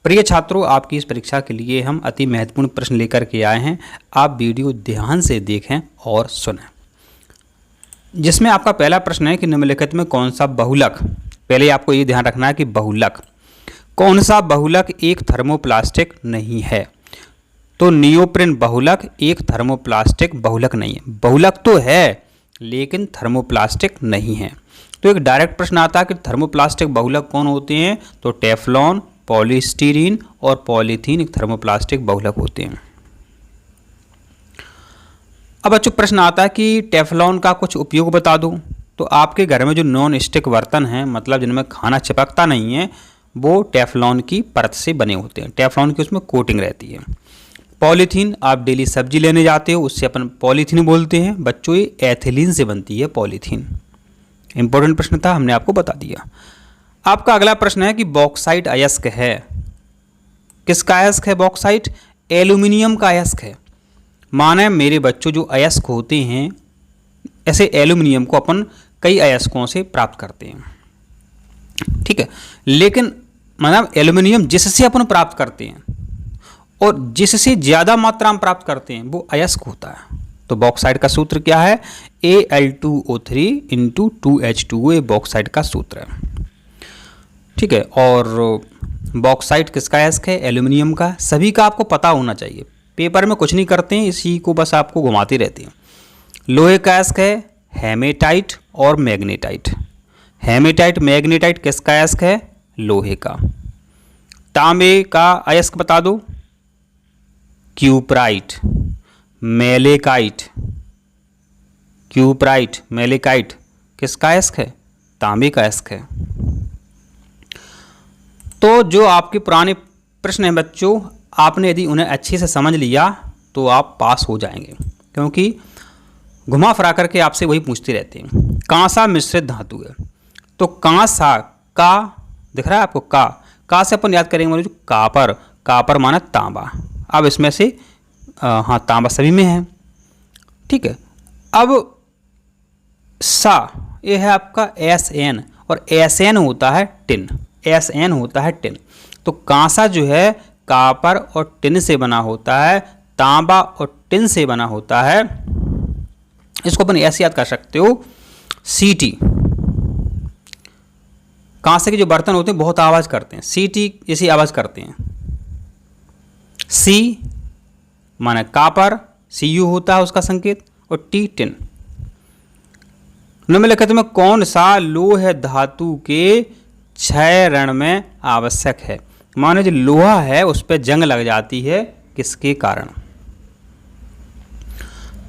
प्रिय छात्रों, आपकी इस परीक्षा के लिए हम अति महत्वपूर्ण प्रश्न लेकर के आए हैं। आप वीडियो ध्यान से देखें और सुनें। जिसमें आपका पहला प्रश्न है कि निम्नलिखित में कौन सा बहुलक, पहले आपको ये ध्यान रखना है कि बहुलक, कौन सा बहुलक एक थर्मोप्लास्टिक नहीं है। तो नियोप्रिन बहुलक एक थर्मोप्लास्टिक बहुलक नहीं है। बहुलक तो है लेकिन थर्मोप्लास्टिक नहीं है। तो एक डायरेक्ट प्रश्न आता है कि थर्मोप्लास्टिक बहुलक कौन होते हैं। तो टेफ्लॉन, पॉलीस्टीरीन और पॉलीथीन एक थर्मोप्लास्टिक बहुलक होते हैं। अब बच्चों प्रश्न आता है कि टेफ्लॉन का कुछ उपयोग बता दूं। तो आपके घर में जो नॉन स्टिक बर्तन हैं, मतलब जिनमें खाना चिपकता नहीं है, वो टेफ्लॉन की परत से बने होते हैं। टेफ्लॉन की उसमें कोटिंग रहती है। पॉलीथीन, आप डेली सब्जी लेने जाते हो, उससे अपन पॉलीथीन बोलते हैं। बच्चों ये एथिलीन से बनती है पॉलीथीन। इंपॉर्टेंट प्रश्न था, हमने आपको बता दिया। आपका अगला प्रश्न है कि बॉक्साइट अयस्क है। किसका अयस्क है बॉक्साइट? एल्यूमिनियम का अयस्क है। माने मेरे बच्चों जो अयस्क होते हैं, ऐसे एल्यूमिनियम को अपन कई अयस्कों से प्राप्त करते हैं, ठीक है। लेकिन मतलब एल्यूमिनियम जिससे अपन प्राप्त करते हैं और जिससे ज़्यादा मात्रा में प्राप्त करते हैं वो अयस्क होता है। तो बॉक्साइट का सूत्र क्या है? Al2O3 × 2H2O, ये बॉक्साइट का सूत्र है, ठीक है। और बॉक्साइट किसका अयस्क है? एल्यूमिनियम का। सभी का आपको पता होना चाहिए, पेपर में कुछ नहीं करते हैं, इसी को बस आपको घुमाते रहते हैं। लोहे का अयस्क है हेमेटाइट और मैग्नेटाइट। हेमेटाइट, मैग्नेटाइट किसका अयस्क है? लोहे का। तांबे का अयस्क बता दो। Cuprite, malachite. क्यूप्राइट, मेलेकाइट किसका अयस्क है? तांबे का अयस्क है। तो जो आपके पुराने प्रश्न हैं बच्चों, आपने यदि उन्हें अच्छे से समझ लिया तो आप पास हो जाएंगे, क्योंकि घुमा फिरा करके आपसे वही पूछते रहते हैं। कांसा मिश्रित धातु है। तो कांसा का दिख रहा है आपको? का से अपन याद करेंगे जो कापर। कापर माना तांबा। अब इसमें से हाँ, तांबा सभी में है, ठीक है। अब सा, ये है आपका Sn, और Sn होता है टिन। Sn होता है टिन। तो कांसा जो है कापर और टिन से बना होता है, तांबा और टिन से बना होता है। इसको अपन ऐसे याद कर सकते हो, Ct। कांसे के जो बर्तन होते हैं बहुत आवाज़ करते हैं, Ct जैसी आवाज़ करते हैं। C माना कापर, Cu होता है उसका संकेत, और T टिन। निम्नलिखित में कौन सा लोह धातु के क्षयरण में आवश्यक है? मानो जो लोहा है उस पर जंग लग जाती है, किसके कारण?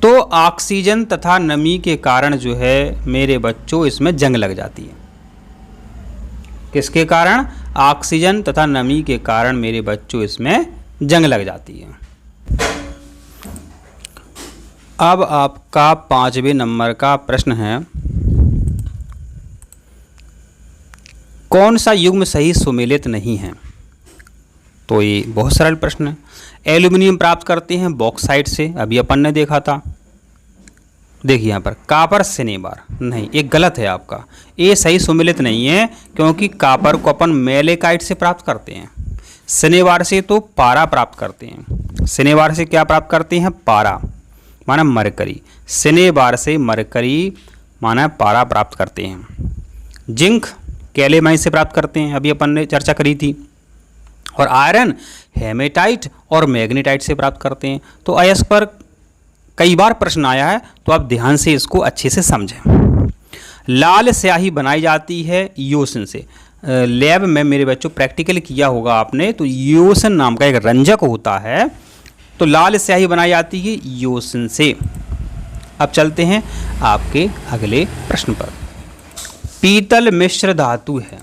तो ऑक्सीजन तथा नमी के कारण जो है मेरे बच्चों इसमें जंग लग जाती है। किसके कारण? ऑक्सीजन तथा नमी के कारण मेरे बच्चों इसमें जंग लग जाती है। अब आपका 5वें नंबर का प्रश्न है, कौन सा युग्म सही सुमेलित नहीं है? तो ये बहुत सरल प्रश्न है। एल्यूमिनियम प्राप्त करते हैं बॉक्साइट से, अभी अपन ने देखा था। देखिए यहाँ पर कापर सिनेबार, नहीं, एक गलत है आपका। ये सही सुमेलित नहीं है, क्योंकि कापर को अपन मेलेकाइट से प्राप्त करते हैं। सिनेबार से तो पारा प्राप्त करते हैं। सिनेबार से क्या प्राप्त करते हैं? पारा माना मरकरी। सिनेबार से मरकरी माना पारा प्राप्त करते हैं। जिंक कैलेमाइन से प्राप्त करते हैं, अभी अपन ने चर्चा करी थी। और आयरन हेमेटाइट और मैग्नेटाइट से प्राप्त करते हैं। तो अयस्क पर कई बार प्रश्न आया है, तो आप ध्यान से इसको अच्छे से समझें। लाल स्याही बनाई जाती है ईओसिन से। लैब में मेरे बच्चों प्रैक्टिकल किया होगा आपने, तो ईओसिन नाम का एक रंजक होता है। तो लाल स्याही बनाई जाती है ईओसिन से। अब चलते हैं आपके अगले प्रश्न पर। पीतल मिश्र धातु है।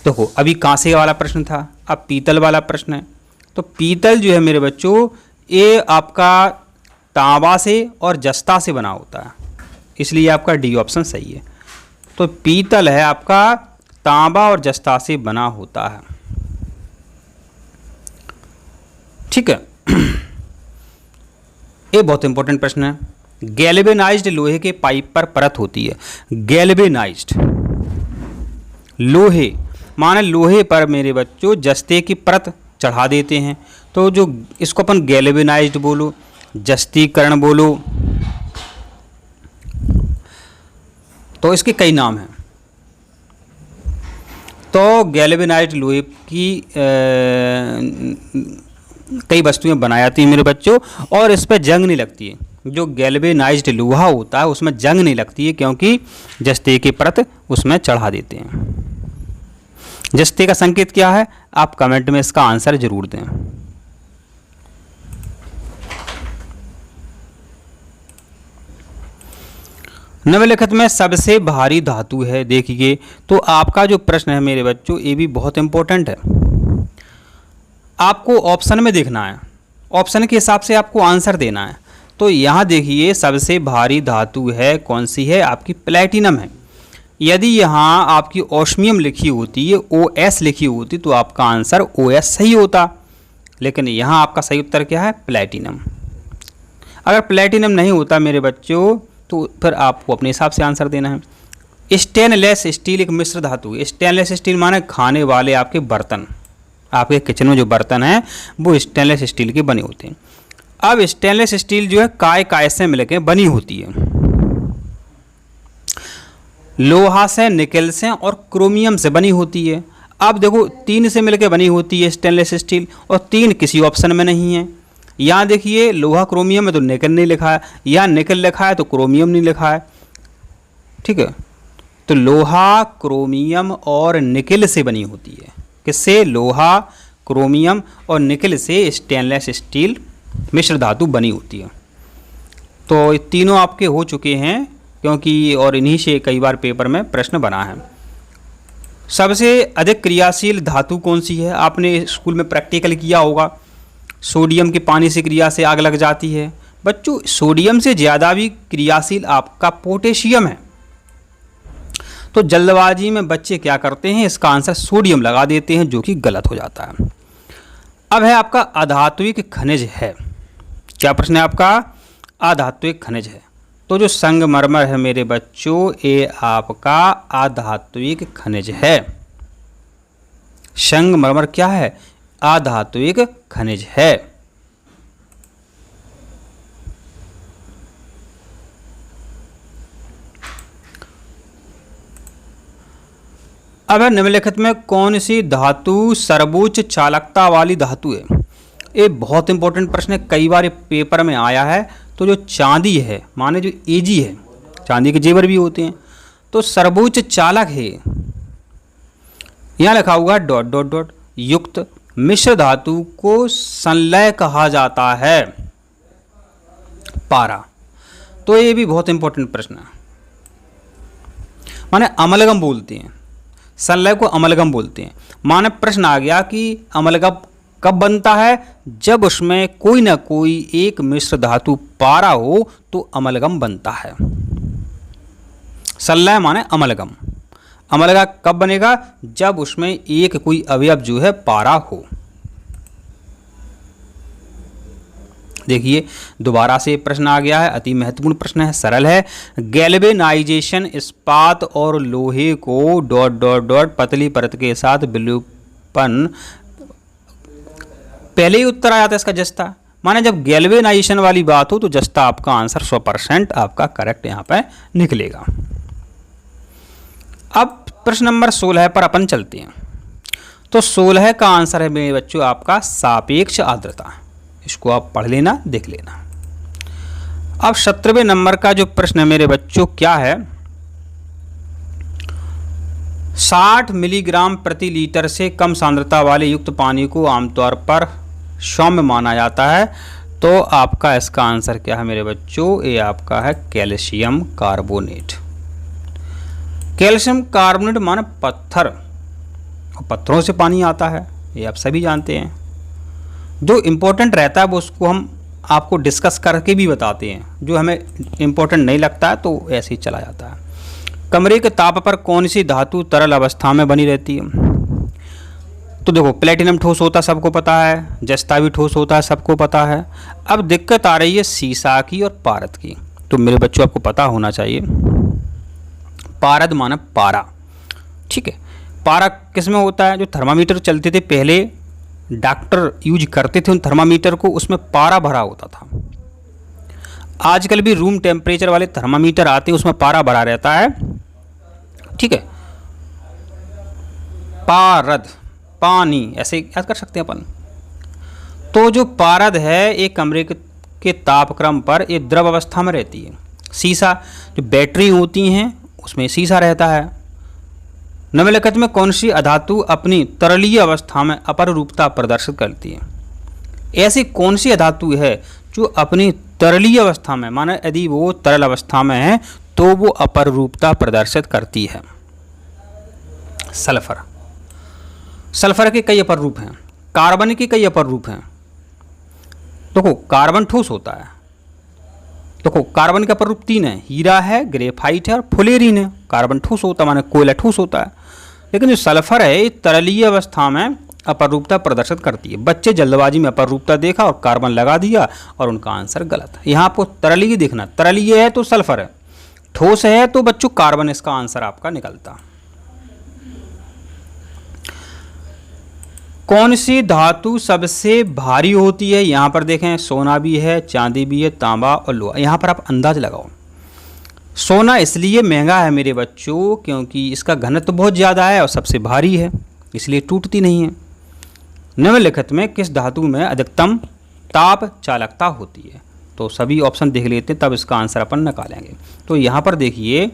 देखो अभी कांसे वाला प्रश्न था, अब पीतल वाला प्रश्न है। तो पीतल जो है मेरे बच्चों, ये आपका तांबा से और जस्ता से बना होता है, इसलिए आपका डी ऑप्शन सही है। तो पीतल है आपका तांबा और जस्ता से बना होता है, ठीक है। ये बहुत इंपॉर्टेंट प्रश्न है। गैल्वेनाइज्ड लोहे के पाइप पर परत होती है। गैल्वेनाइज्ड लोहे माने लोहे पर मेरे बच्चों जस्ते की परत चढ़ा देते हैं, तो जो इसको अपन गैल्वेनाइज्ड बोलो, जस्तीकरण बोलो, तो इसके कई नाम हैं। तो गैल्वेनाइज्ड लोहे की कई वस्तुएं बनाई जाती हैं मेरे बच्चों, और इस पर जंग नहीं लगती है। जो गैल्वेनाइज्ड लोहा होता है उसमें जंग नहीं लगती है, क्योंकि जस्ते की परत उसमें चढ़ा देते हैं। जस्ते का संकेत क्या है, आप कमेंट में इसका आंसर जरूर दें। निम्नलिखित में सबसे भारी धातु है, देखिए। तो आपका जो प्रश्न है मेरे बच्चों, ये भी बहुत इंपॉर्टेंट है। आपको ऑप्शन में देखना है, ऑप्शन के हिसाब से आपको आंसर देना है। तो यहाँ देखिए, सबसे भारी धातु है, कौन सी है, आपकी प्लैटिनम है। यदि यहाँ आपकी ओस्मियम लिखी होती है, OS लिखी होती, तो आपका आंसर OS सही होता, लेकिन यहाँ आपका सही उत्तर क्या है, प्लैटिनम। अगर प्लैटिनम नहीं होता मेरे बच्चों, तो फिर आपको अपने हिसाब से आंसर देना है। स्टेनलेस स्टील एक मिश्र धातु है। स्टेनलेस स्टील माने खाने वाले आपके बर्तन, आपके किचन में जो बर्तन हैं वो स्टेनलेस स्टील के बने होते हैं। अब स्टेनलेस स्टील जो है काय से मिलकर बनी होती है, लोहा से, निकेल से और क्रोमियम से बनी होती है। अब देखो, 3 से मिलकर बनी होती है स्टेनलेस स्टील, और 3 किसी ऑप्शन में नहीं है। यहाँ देखिए, लोहा क्रोमियम है तो निकेल नहीं लिखा है, यहाँ निकेल लिखा है तो क्रोमियम नहीं लिखा है, ठीक है। तो लोहा, क्रोमियम और निकेल से बनी होती है। किससे, लोहा, क्रोमियम और निकेल से स्टेनलेस स्टील मिश्र धातु बनी होती है। तो ये तीनों आपके हो चुके हैं, क्योंकि और इन्हीं से कई बार पेपर में प्रश्न बना है। सबसे अधिक क्रियाशील धातु कौन सी है, आपने स्कूल में प्रैक्टिकल किया होगा। सोडियम के पानी से क्रिया से आग लग जाती है। बच्चों, सोडियम से ज़्यादा भी क्रियाशील आपका पोटेशियम है। तो जल्दबाजी में बच्चे क्या करते हैं, इसका आंसर सोडियम लगा देते हैं, जो कि गलत हो जाता है। अब है आपका अधात्विक खनिज है। क्या प्रश्न है आपका, अधात्विक खनिज है। तो जो संगमरमर है मेरे बच्चों, ये आपका अधात्विक खनिज है। संगमरमर क्या है, अधात्विक खनिज है। अब है, निम्नलिखित में कौन सी धातु सर्वोच्च चालकता वाली धातु है। ये बहुत इंपॉर्टेंट प्रश्न है, कई बार पेपर में आया है। तो जो चांदी है, माने जो Ag है, चांदी के जेवर भी होते हैं, तो सर्वोच्च चालक है। यहाँ लिखा हुआ डॉट डॉट डॉट युक्त मिश्र धातु को संलय कहा जाता है, पारा। तो ये भी बहुत इंपॉर्टेंट प्रश्न है, माने अमलगम बोलते हैं, संलय को अमलगम बोलते हैं। माने प्रश्न आ गया कि अमलगम कब बनता है, जब उसमें कोई ना कोई एक मिश्र धातु पारा हो तो अमलगम बनता है। संलय माने अमलगम। अमलगम कब बनेगा, जब उसमें एक कोई अवयव जो है पारा हो। देखिए, दोबारा से प्रश्न आ गया है, अति महत्वपूर्ण प्रश्न है, सरल है। गैल्वेनाइजेशन इस्पात और लोहे को डॉट डॉट डॉट पतली परत के साथ विलुपन, पहले ही उत्तर आ जाता है इसका जस्ता। माने जब गैल्वेनाइजेशन वाली बात हो तो जस्ता आपका आंसर 100% आपका करेक्ट यहाँ पे निकलेगा। अब प्रश्न नंबर 16 पर अपन चलते हैं। तो 16 का आंसर है मेरे बच्चों आपका सापेक्ष आर्द्रता। इसको आप पढ़ लेना, देख लेना। अब 17वें नंबर का जो प्रश्न है मेरे बच्चों क्या है, 60 मिलीग्राम प्रति लीटर से कम सांद्रता वाले युक्त पानी को आमतौर पर सौम्य माना जाता है। तो आपका इसका आंसर क्या है मेरे बच्चों, ये आपका है कैल्शियम कार्बोनेट। कैल्शियम कार्बोनेट माने पत्थर, और पत्थरों से पानी आता है, ये आप सभी जानते हैं। जो इम्पोर्टेंट रहता है वो उसको हम आपको डिस्कस करके भी बताते हैं, जो हमें इम्पोर्टेंट नहीं लगता है तो ऐसे ही चला जाता है। कमरे के ताप पर कौन सी धातु तरल अवस्था में बनी रहती है। तो देखो, प्लेटिनम ठोस होता है सबको पता है, जस्ता भी ठोस होता है सबको पता है। अब दिक्कत आ रही है सीसा की और पारद की। तो मेरे बच्चों आपको पता होना चाहिए, पारद माना पारा, ठीक है। पारा किस में होता है? जो थर्मामीटर चलते थे पहले, डॉक्टर यूज करते थे उन थर्मामीटर को, उसमें पारा भरा होता था। आजकल भी रूम टेम्परेचर वाले थर्मामीटर आते हैं, उसमें पारा भरा रहता है, ठीक है। पारद, पानी, ऐसे याद कर सकते हैं अपन। तो जो पारद है एक कमरे के तापक्रम पर एक द्रव अवस्था में रहती है। शीशा, जो बैटरी होती हैं उसमें शीशा रहता है। निम्नलिखित में कौन सी अधातु अपनी तरलीय अवस्था में अपरूपता प्रदर्शित करती है? ऐसी कौन सी अधातु है जो अपनी तरलीय अवस्था में, माने यदि वो तरल अवस्था में है तो वो अपरूपता प्रदर्शित करती है? सल्फर। सल्फर के कई अपर रूप हैं, कार्बन के कई अपर रूप हैं। देखो कार्बन ठोस होता है, देखो कार्बन का अपर रूप 3 है, हीरा है, ग्रेफाइट है और फुलेरिन है। कार्बन ठोस होता है, माने कोयला ठोस होता है। लेकिन जो सल्फर है तरलीय अवस्था में अपरूपता प्रदर्शित करती है। बच्चे जल्दबाजी में अपरूपता देखा और कार्बन लगा दिया और उनका आंसर गलत है। यहाँ आपको तरलीय देखना, तरलीय है तो सल्फर है, ठोस है तो बच्चों कार्बन इसका आंसर आपका निकलता। कौन सी धातु सबसे भारी होती है? यहाँ पर देखें सोना भी है, चांदी भी है, तांबा और लोहा। यहाँ पर आप अंदाज लगाओ। सोना इसलिए महंगा है मेरे बच्चों क्योंकि इसका घनत्व बहुत ज़्यादा है और सबसे भारी है, इसलिए टूटती नहीं है। निम्नलिखित में किस धातु में अधिकतम ताप चालकता होती है? तो सभी ऑप्शन देख लेते हैं, तब इसका आंसर अपन निकालेंगे। तो यहाँ पर देखिए,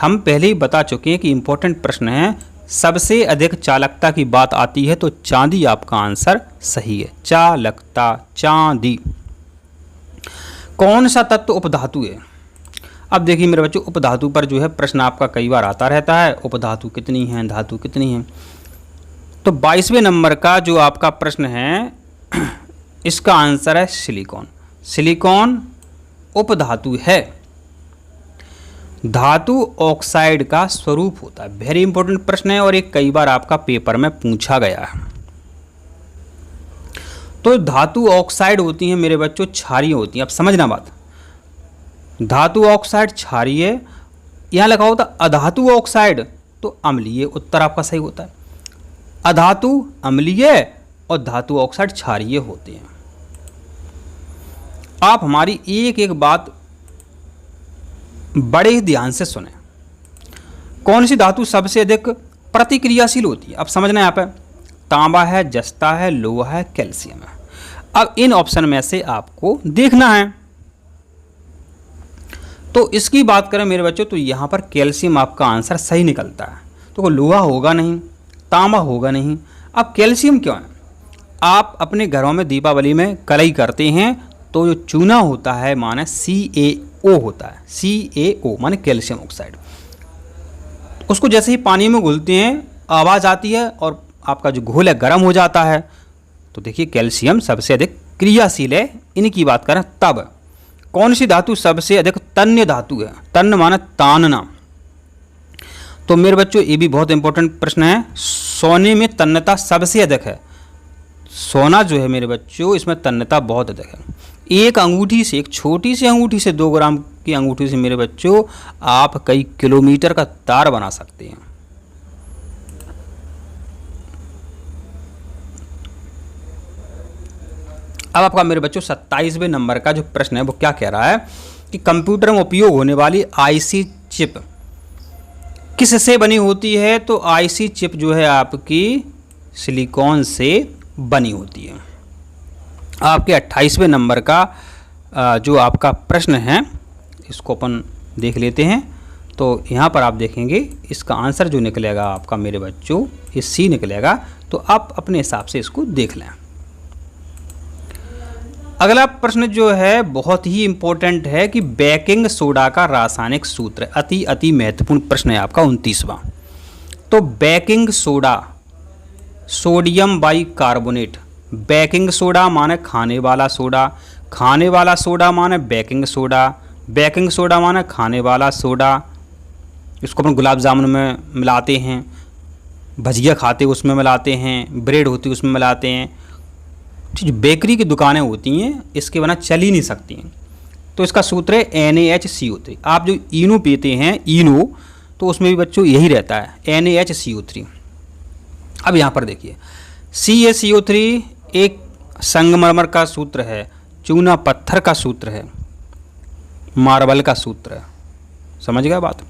हम पहले ही बता चुके हैं कि इम्पोर्टेंट प्रश्न है, सबसे अधिक चालकता की बात आती है तो चांदी आपका आंसर सही है। चालकता, चांदी। कौन सा तत्व उपधातु है? अब देखिए मेरे बच्चों, उपधातु पर जो है प्रश्न आपका कई बार आता रहता है, उपधातु कितनी हैं, धातु कितनी हैं। तो 22वें नंबर का जो आपका प्रश्न है इसका आंसर है सिलिकॉन। सिलिकॉन उपधातु है। धातु ऑक्साइड का स्वरूप होता है। वेरी इंपॉर्टेंट प्रश्न है और एक कई बार आपका पेपर में पूछा गया है। तो धातु ऑक्साइड होती हैं मेरे बच्चों, क्षारीय होती हैं। अब समझना बात, धातु ऑक्साइड क्षारीय, यहां लिखा होता अधातु ऑक्साइड तो अम्लीय, उत्तर आपका सही होता है। अधातु अम्लीय और धातु ऑक्साइड क्षारीय होते हैं। आप हमारी एक एक बात बड़े ही ध्यान से सुने। कौन सी धातु सबसे अधिक प्रतिक्रियाशील होती है? अब समझना यहाँ पे, तांबा है, जस्ता है, लोहा है, कैल्शियम है। अब इन ऑप्शन में से आपको देखना है। तो इसकी बात करें मेरे बच्चों तो यहाँ पर कैल्शियम आपका आंसर सही निकलता है। तो लोहा होगा नहीं, तांबा होगा नहीं। अब कैल्शियम क्यों है? आप अपने घरों में दीपावली में कलई करते हैं तो जो चूना होता है माने CaO होता है, CaO माने कैल्शियम ऑक्साइड। उसको जैसे ही पानी में घुलते हैं आवाज़ आती है और आपका जो घोल है गर्म हो जाता है। तो देखिए कैल्शियम सबसे अधिक क्रियाशील है। इनकी बात करें तब कौन सी धातु सबसे अधिक तन्य धातु है? तन्य माने तानना। तो मेरे बच्चों ये भी बहुत इंपॉर्टेंट प्रश्न है। सोने में तन्यता सबसे अधिक है। सोना जो है मेरे बच्चों इसमें तन्यता बहुत अधिक है। एक अंगूठी से, एक छोटी सी अंगूठी से, 2 ग्राम की अंगूठी से मेरे बच्चों आप कई किलोमीटर का तार बना सकते हैं। अब आपका मेरे बच्चों 27वें नंबर का जो प्रश्न है वो क्या कह रहा है कि कंप्यूटर में उपयोग होने वाली आईसी चिप किससे बनी होती है? तो आईसी चिप जो है आपकी सिलिकॉन से बनी होती है। आपके 28वें नंबर का जो आपका प्रश्न है इसको अपन देख लेते हैं। तो यहाँ पर आप देखेंगे इसका आंसर जो निकलेगा आपका मेरे बच्चों ये सी निकलेगा। तो आप अपने हिसाब से इसको देख लें। अगला प्रश्न जो है बहुत ही इंपॉर्टेंट है कि बेकिंग सोडा का रासायनिक सूत्र, अति महत्वपूर्ण प्रश्न है आपका 29वां। तो baking soda, sodium bicarbonate. Baking soda माने खाने वाला सोडा, खाने वाला सोडा माने बेकिंग सोडा, बेकिंग सोडा माने खाने वाला सोडा। इसको अपन गुलाब जामुन में मिलाते हैं, भजिया खाते उसमें मिलाते हैं, ब्रेड होती उसमें मिलाते हैं। जो बेकरी की दुकानें होती हैं इसके बिना चल ही नहीं सकती हैं। तो इसका सूत्र है NaHCO3। आप जो इनो पीते हैं, इनो, तो उसमें भी बच्चों यही रहता है NaHCO3। अब यहाँ पर देखिए CaCO3 एक संगमरमर का सूत्र है, चूना पत्थर का सूत्र है, मार्बल का सूत्र है, समझ गए बात।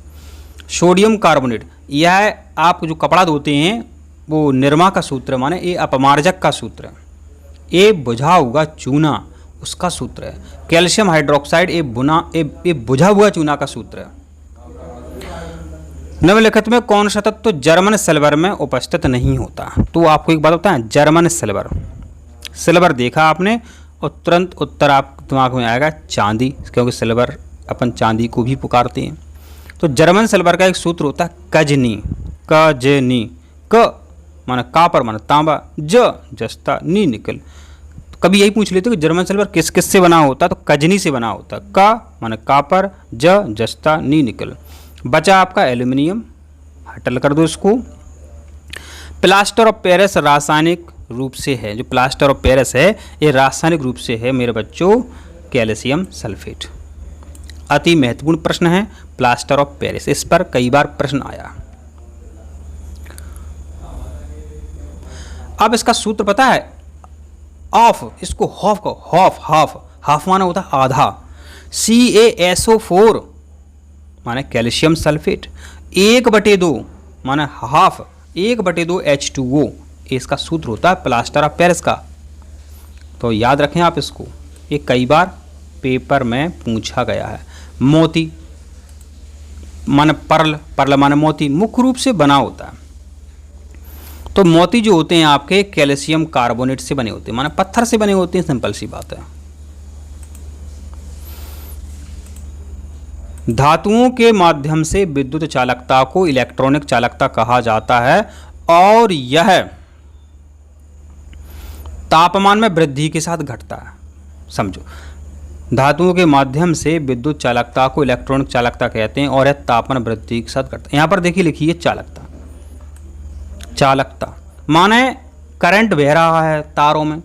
सोडियम कार्बोनेट यह आप जो कपड़ा धोते हैं वो निरमा का सूत्र है, माने ये अपमार्जक का सूत्र है। ये बुझा हुआ चूना उसका सूत्र है। कैल्शियम हाइड्रोक्साइड ये बुझा हुआ चूना का सूत्र है। निम्नलिखित में कौन सा तत्व तो जर्मन सिल्वर में उपस्थित नहीं होता। तो आपको एक बात बताएं, जर्मन सिल्वर, सिल्वर देखा आपने और तुरंत उत्तर आप दिमाग में आएगा चांदी, क्योंकि सिल्वर अपन चांदी को भी पुकारते हैं। तो जर्मन सिल्वर का एक सूत्र होता है कजनी, कजनी, क माना कापर माना तांबा, जस्ता नी निकल। कभी यही पूछ लेते कि जर्मन सिल्वर किस किस से बना होता, तो कजनी से बना होता। का माना कापर, जस्ता नी निकल। बचा आपका एल्यूमिनियम, हटल कर दो इसको। प्लास्टर ऑफ पेरिस रासायनिक रूप से है, जो प्लास्टर ऑफ पेरिस है ये रासायनिक रूप से है मेरे बच्चों कैल्शियम सल्फेट। अति महत्वपूर्ण प्रश्न है प्लास्टर ऑफ पेरिस, इस पर कई बार प्रश्न आया। अब इसका सूत्र पता है, ऑफ, इसको हॉफ को हॉफ, हाफ माना होता है आधा। CaSO4 माने कैल्शियम सल्फेट, 1/2 माने हाफ, 1/2 H2O, इसका सूत्र होता है प्लास्टर ऑफ पेरिस का। तो याद रखें आप इसको, ये कई बार पेपर में पूछा गया है। मोती माने पर्ल माने मोती, मुख्य रूप से बना होता है। तो मोती जो होते हैं आपके कैल्शियम कार्बोनेट से बने होते हैं, माने पत्थर से बने होते हैं, सिंपल सी बात है। धातुओं के माध्यम से विद्युत चालकता को इलेक्ट्रॉनिक चालकता कहा जाता है और यह तापमान में वृद्धि के साथ घटता है। समझो, धातुओं के माध्यम से विद्युत चालकता को इलेक्ट्रॉनिक चालकता कहते हैं और यह तापमान वृद्धि के साथ घटता है। यहाँ पर देखिए लिखिए चालकता, चालकता माने करंट बह रहा है तारों में।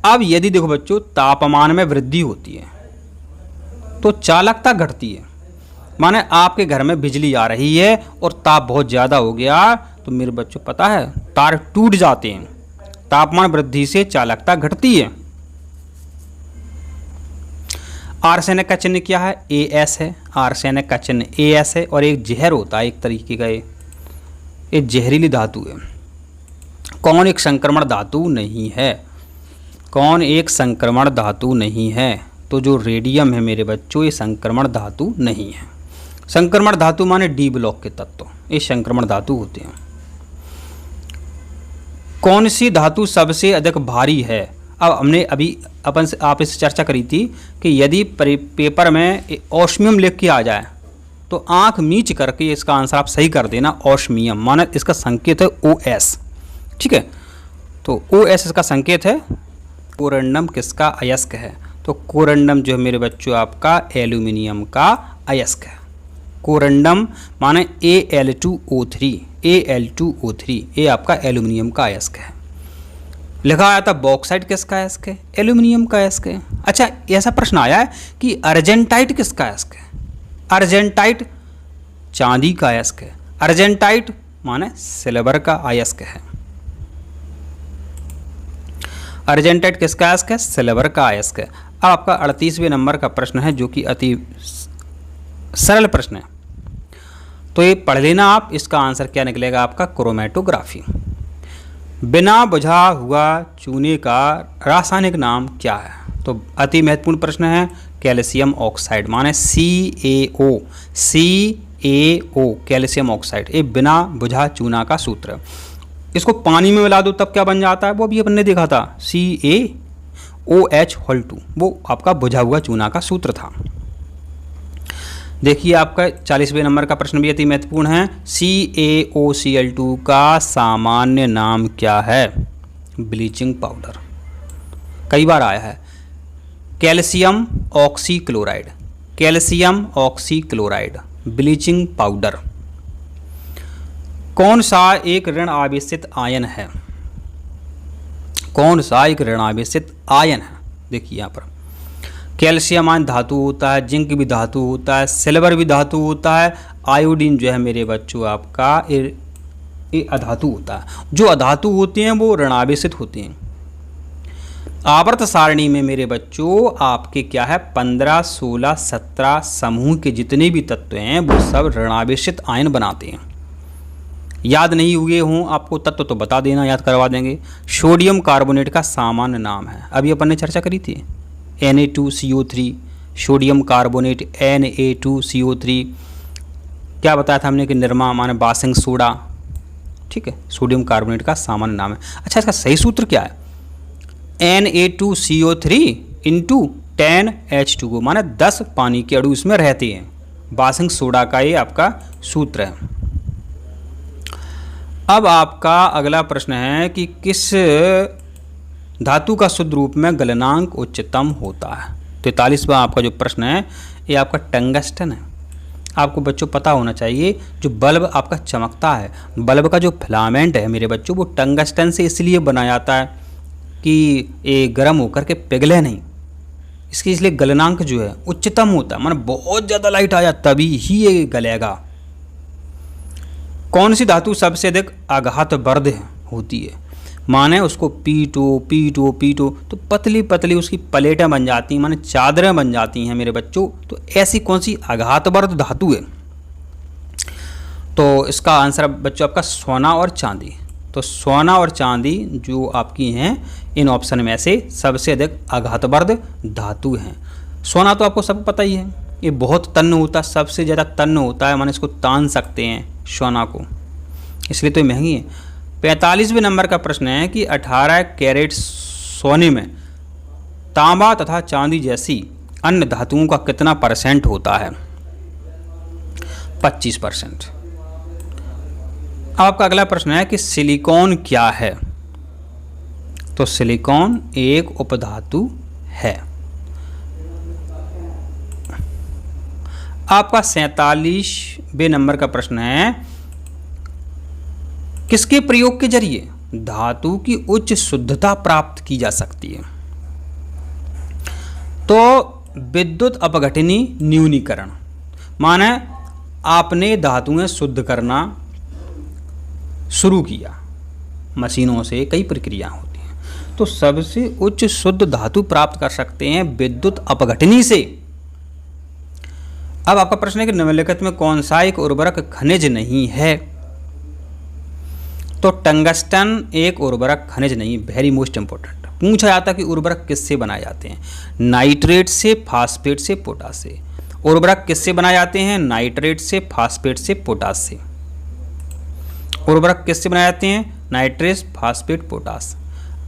अब यदि देखो बच्चों तापमान में वृद्धि होती है तो चालकता घटती है, माने आपके घर में बिजली आ रही है और ताप बहुत ज़्यादा हो गया तो मेरे बच्चों पता है तार टूट जाते हैं। तापमान वृद्धि से चालकता घटती है। आर्सेनिक का चिन्ह क्या है? AS है। आर्सेनिक का चिन्ह AS है और एक जहर होता है एक तरीके का, ये जहरीली धातु है। कौन एक संक्रमण धातु नहीं है? कौन एक संक्रमण धातु नहीं है? तो जो रेडियम है मेरे बच्चों ये संक्रमण धातु नहीं है। संक्रमण धातु माने डी ब्लॉक के तत्व, ये संक्रमण धातु होते हैं। कौन सी धातु सबसे अधिक भारी है? अब हमने अभी अपन से आप इससे चर्चा करी थी कि यदि पेपर में ऑस्मियम लिख के आ जाए तो आंख मीच करके इसका आंसर आप सही कर देना। ऑस्मियम माने इसका संकेत है OS, ठीक है। तो OS इसका संकेत है। कोरंडम किसका अयस्क है? तो कोरंडम जो है मेरे बच्चों आपका एल्यूमिनियम का अयस्क है। कोरंडम माने Al2O3, Al2O3 ये आपका एल्यूमिनियम का अयस्क है। लिखा आया था बॉक्साइट किसका अयस्क है? एल्यूमिनियम का अयस्क है। अच्छा ऐसा प्रश्न आया है कि अर्जेंटाइट किसका अयस्क है? अर्जेंटाइट चांदी का अयस्क है। अर्जेंटाइट माने सिल्वर का अयस्क है। अर्जेंटाइट किसका अयस्क है? सिल्वर का अयस्क है। अब आपका 38वें नंबर का प्रश्न है जो कि अति सरल प्रश्न है, तो ये पढ़ लेना आप। इसका आंसर क्या निकलेगा आपका? क्रोमेटोग्राफी। बिना बुझा हुआ चूने का रासायनिक नाम क्या है? तो अति महत्वपूर्ण प्रश्न है। कैल्शियम ऑक्साइड माने CaO, CaO कैल्शियम ऑक्साइड, ये बिना बुझा चूना का सूत्र। इसको पानी में मिला दो तब क्या बन जाता है? वो भी अपन ने देखा था CaOH2, वो आपका बुझा हुआ चूना का सूत्र था। देखिए आपका 40वें नंबर का प्रश्न भी अति महत्वपूर्ण है। CaOCl2 का सामान्य नाम क्या है? Bleaching powder. कई बार आया है। Calcium oxychloride, calcium oxychloride bleaching powder. कौन सा एक ऋण आवेशित आयन है? कौन सा एक ऋण आवेशित आयन है? देखिए यहाँ पर कैल्शियम आयन धातु होता है, जिंक भी धातु होता है, सिल्वर भी धातु होता है, आयोडीन जो है मेरे बच्चों आपका ये अधातु होता है। जो अधातु होते हैं वो ऋणावेशित होते हैं। आवर्त सारणी में मेरे बच्चों आपके क्या है 15, 16, 17 समूह के जितने भी तत्व हैं वो सब ऋणावेशित आयन बनाते हैं। याद नहीं हुए हों आपको तत्व तो बता देना, याद करवा देंगे। सोडियम कार्बोनेट का सामान्य नाम है, अभी अपन ने चर्चा करी थी, Na2CO3। Sodium carbonate Na2CO3। क्या बताया था हमने कि निरमा माने बासिंग सोडा, ठीक है, सोडियम कार्बोनेट का सामान्य नाम है। अच्छा, इसका सही सूत्र क्या है? Na2CO3 इंटू 10H2O माने 10 पानी के अणु इसमें रहते हैं। बासिंग सोडा का ये आपका सूत्र है। अब आपका अगला प्रश्न है कि किस धातु का शुद्ध रूप में गलनांक उच्चतम होता है? 43वां आपका जो प्रश्न है ये आपका टंगस्टन है। आपको बच्चों पता होना चाहिए जो बल्ब आपका चमकता है, बल्ब का जो फिलामेंट है मेरे बच्चों वो टंगस्टन से इसलिए बनाया जाता है कि ये गर्म होकर के पिघले नहीं, इसकी इसलिए गलनांक जो है उच्चतम होता है, माने बहुत ज़्यादा लाइट आया तभी ही ये गलेगा। कौन सी धातु सबसे अधिक आघातवर्ध होती है? माने उसको पीटो पीटो पीटो तो पतली पतली उसकी प्लेटें बन जाती हैं, माने चादरें बन जाती हैं मेरे बच्चों। तो ऐसी कौन सी आघातवर्ध धातु है? तो इसका आंसर बच्चों आपका सोना और चांदी। तो सोना और चांदी जो आपकी हैं इन ऑप्शन में से सबसे अधिक आघातवर्ध धातु हैं। सोना तो आपको सब पता ही है, ये बहुत तन्य होता है, सबसे ज़्यादा तन्य होता है, माने इसको तान सकते हैं सोना को, इसलिए तो ये महंगी है। 45वें नंबर का प्रश्न है कि 18 कैरेट सोने में तांबा तथा चांदी जैसी अन्य धातुओं का कितना % होता है? 25%। आपका अगला प्रश्न है कि सिलिकॉन क्या है? तो सिलिकॉन एक उपधातु है। आपका 47वें नंबर का प्रश्न है किसके प्रयोग के जरिए धातु की उच्च शुद्धता प्राप्त की जा सकती है? तो विद्युत अपघटनी न्यूनीकरण, माने आपने धातुएं शुद्ध करना शुरू किया, मशीनों से कई प्रक्रिया होती हैं, तो सबसे उच्च शुद्ध धातु प्राप्त कर सकते हैं विद्युत अपघटनी से। अब आपका प्रश्न है कि निम्नलिखित में कौन सा एक उर्वरक खनिज नहीं है? तो टंगस्टन एक उर्वरक खनिज नहीं, वेरी मोस्ट इंपॉर्टेंट। पूछा जाता है कि उर्वरक किससे बनाए जाते हैं? नाइट्रेट से, फास्फेट से, पोटाश से। उर्वरक किससे बनाए जाते हैं? नाइट्रेट से, फास्फेट से, पोटाश से। उर्वरक किससे बनाए जाते हैं? Nitrate, phosphate, potash.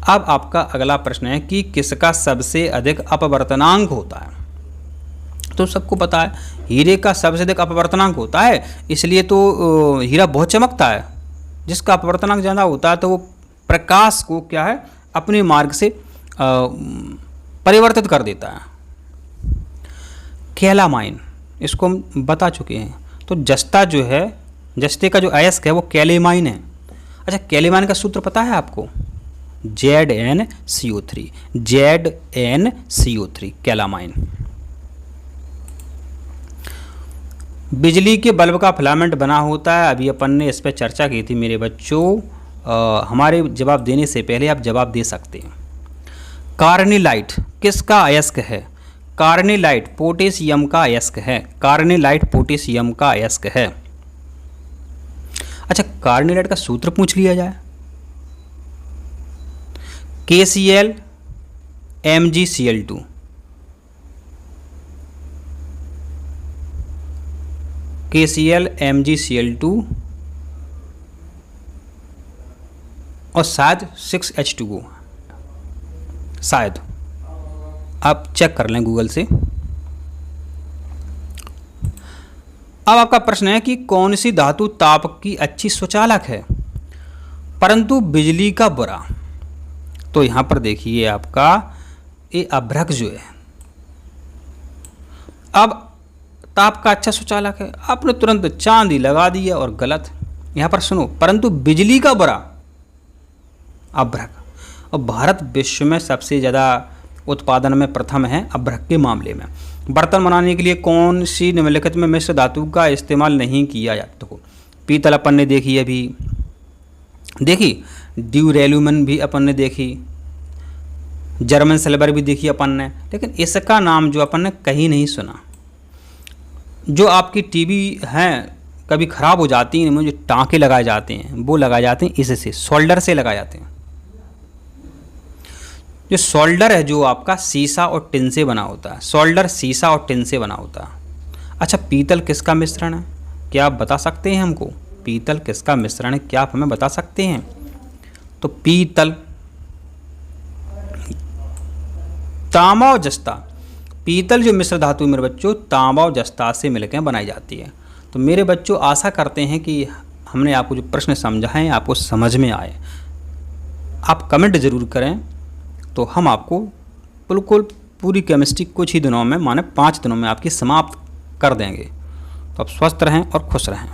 अब आपका अगला प्रश्न है कि किसका सबसे अधिक अपवर्तनांक होता है? तो सबको पता है हीरे का सबसे अधिक अपवर्तनांक होता है, इसलिए तो हीरा बहुत चमकता है। जिसका अपवर्तनांक ज़्यादा होता है तो वो प्रकाश को क्या है अपने मार्ग से परिवर्तित कर देता है। कैलामाइन, इसको हम बता चुके हैं। तो जस्ता जो है, जस्ते का जो अयस्क है वो कैलेमाइन है। अच्छा, कैलेमाइन का सूत्र पता है आपको? ZnCO3, ZnCO3 calamine. बिजली के बल्ब का फिलामेंट बना होता है, अभी अपन ने इस पर चर्चा की थी मेरे बच्चों। हमारे जवाब देने से पहले आप जवाब दे सकते हैं। कार्निलाइट किसका अयस्क है? कार्निलाइट पोटेशियम का अयस्क है। कार्निलाइट पोटेशियम का अयस्क है। अच्छा, कार्निलाइट का सूत्र पूछ लिया जाए। KCl MgCl2, KCl MgCl2 और शायद 6H2O, शायद आप चेक कर लें गूगल से। अब आपका प्रश्न है कि कौन सी धातु ताप की अच्छी स्वचालक है परंतु बिजली का बुरा? तो यहां पर देखिए आपका ये अभ्रक जो है, अब ताप का अच्छा स्वचालक है, आपने तुरंत चांदी लगा दिया और गलत। यहां पर सुनो, परंतु बिजली का बुरा अभ्रक। और भारत विश्व में सबसे ज़्यादा उत्पादन में प्रथम है अभ्रक के मामले में। बर्तन बनाने के लिए कौन सी निम्नलिखित में मिश्र धातु का इस्तेमाल नहीं किया जाता? तो पीतल अपन ने देखी अभी, देखी, ड्यूरेलुमन भी अपन ने देखी, जर्मन सिल्वर भी देखी अपन ने, लेकिन इसका नाम जो अपन ने कहीं नहीं सुना। जो आपकी टीवी हैं कभी ख़राब हो जाती हैं, मुझे टाँके लगाए जाते हैं, वो लगाए जाते हैं इससे, सोल्डर से लगाए जाते हैं। जो सोल्डर है जो आपका शीशा और टिन से बना होता है, सोल्डर शीशा और टिन से बना होता है। अच्छा, पीतल किसका मिश्रण है, क्या आप बता सकते हैं हमको? पीतल किसका मिश्रण है, क्या आप हमें बता सकते हैं? तो पीतल, तांबा और जस्ता, पीतल जो मिश्र धातु मेरे बच्चों तांबा और जस्ता से मिलकर बनाई जाती है। तो मेरे बच्चों आशा करते हैं कि हमने आपको जो प्रश्न समझाएं आपको समझ में आए। आप कमेंट ज़रूर करें, तो हम आपको बिल्कुल पूरी केमिस्ट्री कुछ ही दिनों में, माने 5 दिनों में आपकी समाप्त कर देंगे। तो आप स्वस्थ रहें और खुश रहें।